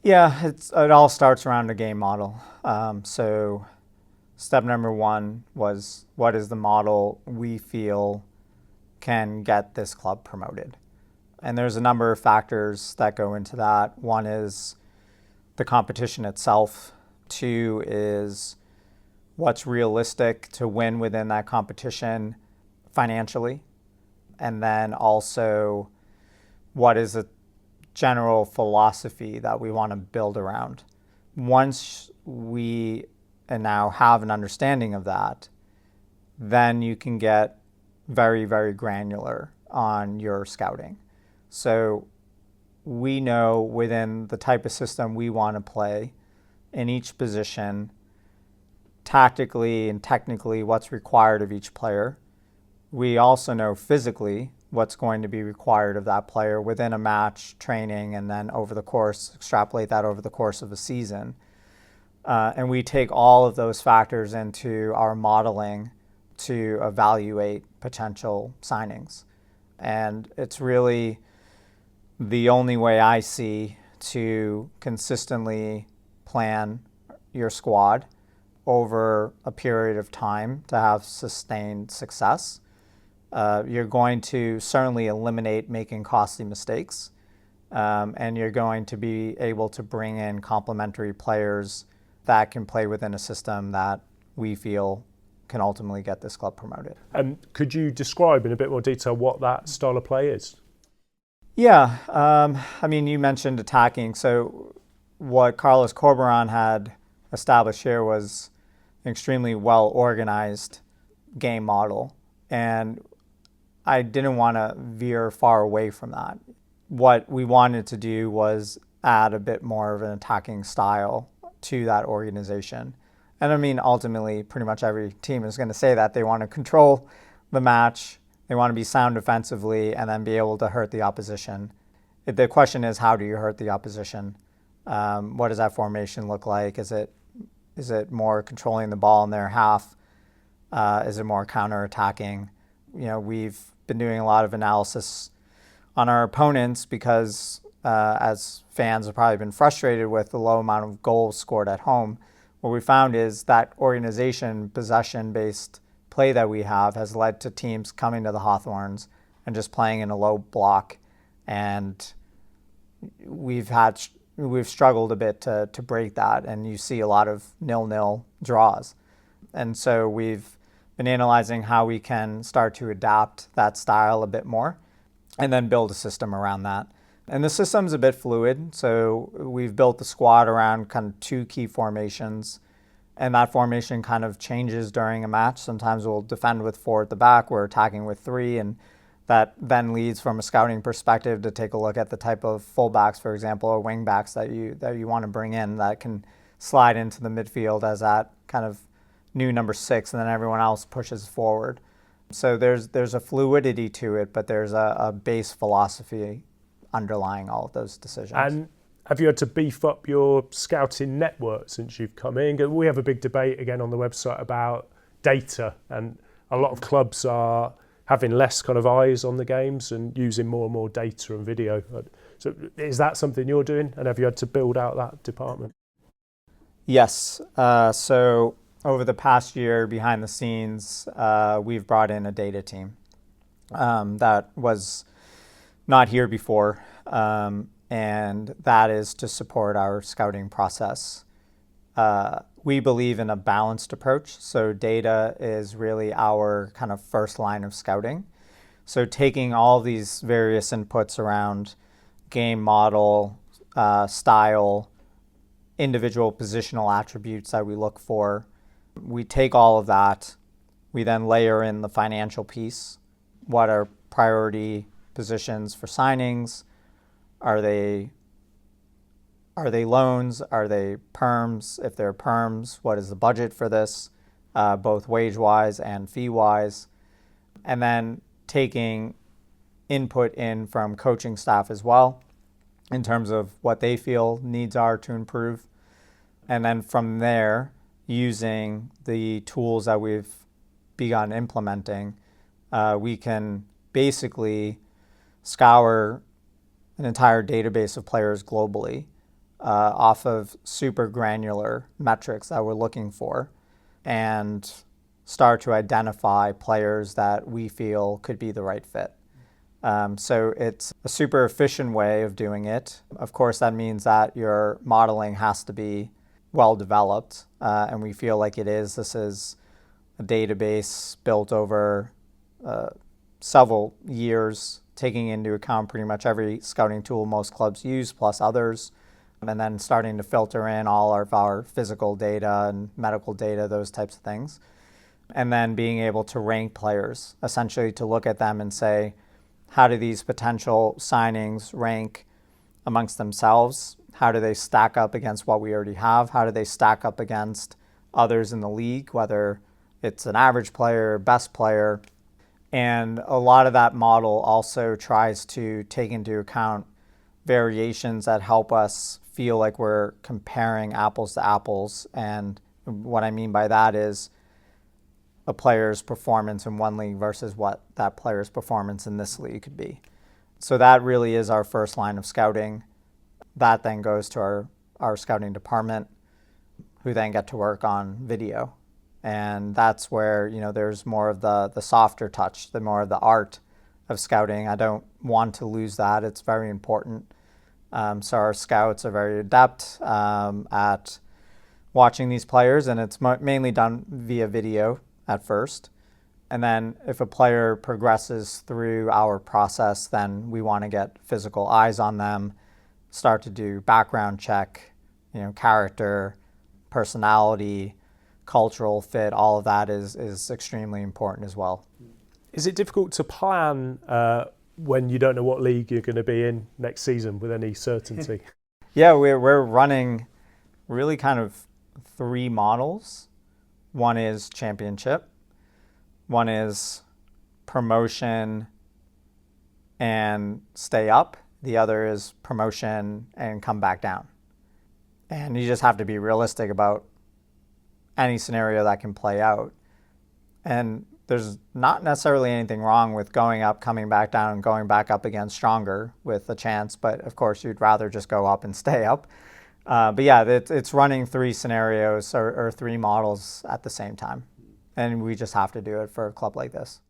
Yeah, it all starts around a game model. So step number one was, what is the model we feel can get this club promoted? And there's a number of factors that go into that. One is the competition itself. Two is what's realistic to win within that competition financially. And then also, what is a general philosophy that we want to build around? Once we now have an understanding of that, then you can get very, very granular on your scouting. So we know within the type of system we want to play in each position, tactically and technically what's required of each player. We also know physically what's going to be required of that player within a match, training, and then extrapolate that over the course of a season. And we take all of those factors into our modeling to evaluate potential signings. And it's really the only way I see to consistently plan your squad over a period of time to have sustained success. You're going to certainly eliminate making costly mistakes, and you're going to be able to bring in complementary players that can play within a system that we feel can ultimately get this club promoted. And could you describe in a bit more detail what that style of play is? Yeah, you mentioned attacking. So what Carlos Corberan had established here was an extremely well-organized game model. And I didn't want to veer far away from that. What we wanted to do was add a bit more of an attacking style to that organization. And ultimately, pretty much every team is going to say that they want to control the match, they want to be sound defensively, and then be able to hurt the opposition. The question is, how do you hurt the opposition? What does that formation look like? Is it more controlling the ball in their half? Is it more counter-attacking? We've been doing a lot of analysis on our opponents because as fans have probably been frustrated with the low amount of goals scored at home. What we found is that organization, possession-based play that we have has led to teams coming to the Hawthorns and just playing in a low block. And we've struggled a bit to break that, and you see a lot of 0-0 draws. And so we've been analyzing how we can start to adapt that style a bit more and then build a system around that. And the system's a bit fluid, so we've built the squad around kind of two key formations, and that formation kind of changes during a match. Sometimes we'll defend with 4 at the back, we're attacking with 3, and that then leads from a scouting perspective to take a look at the type of fullbacks, for example, or wingbacks that you want to bring in that can slide into the midfield as that kind of new number 6, and then everyone else pushes forward. So there's a fluidity to it, but there's a base philosophy underlying all of those decisions. And have you had to beef up your scouting network since you've come in? We have a big debate again on the website about data, and a lot of clubs are having less kind of eyes on the games and using more and more data and video. So is that something you're doing, and have you had to build out that department? Yes. So over the past year, behind the scenes, we've brought in a data team that was not here before, and that is to support our scouting process. We believe in a balanced approach, so data is really our kind of first line of scouting. So taking all these various inputs around game model, style, individual positional attributes that we look for, we take all of that, we then layer in the financial piece. What are priority positions for signings? Are they loans? Are they perms? If they're perms, what is the budget for this, both wage-wise and fee-wise? And then taking input in from coaching staff as well in terms of what they feel needs are to improve. And then from there, using the tools that we've begun implementing, we can basically scour an entire database of players globally, off of super granular metrics that we're looking for and start to identify players that we feel could be the right fit. So it's a super efficient way of doing it. Of course, that means that your modeling has to be well developed, and we feel like it is. This is a database built over several years, taking into account pretty much every scouting tool most clubs use, plus others, and then starting to filter in all of our physical data and medical data, those types of things. And then being able to rank players, essentially to look at them and say, how do these potential signings rank amongst themselves? How do they stack up against what we already have? How do they stack up against others in the league, whether it's an average player, best player? And a lot of that model also tries to take into account variations that help us feel like we're comparing apples to apples. And what I mean by that is a player's performance in one league versus what that player's performance in this league could be. So that really is our first line of scouting. That then goes to our scouting department, who then get to work on video. And that's where, there's more of the softer touch, the more of the art of scouting. I don't want to lose that. It's very important. So our scouts are very adept at watching these players, and it's mainly done via video at first. And then if a player progresses through our process, then we want to get physical eyes on them, start to do background check, character, personality, cultural fit. All of that is extremely important as well. Is it difficult to plan when you don't know what league you're going to be in next season with any certainty? Yeah, we're running really kind of 3 models. One is championship, one is promotion and stay up, the other is promotion and come back down. And you just have to be realistic about any scenario that can play out. And there's not necessarily anything wrong with going up, coming back down, and going back up again stronger with a chance, but of course you'd rather just go up and stay up. But yeah, it's running 3 scenarios or 3 models at the same time. And we just have to do it for a club like this.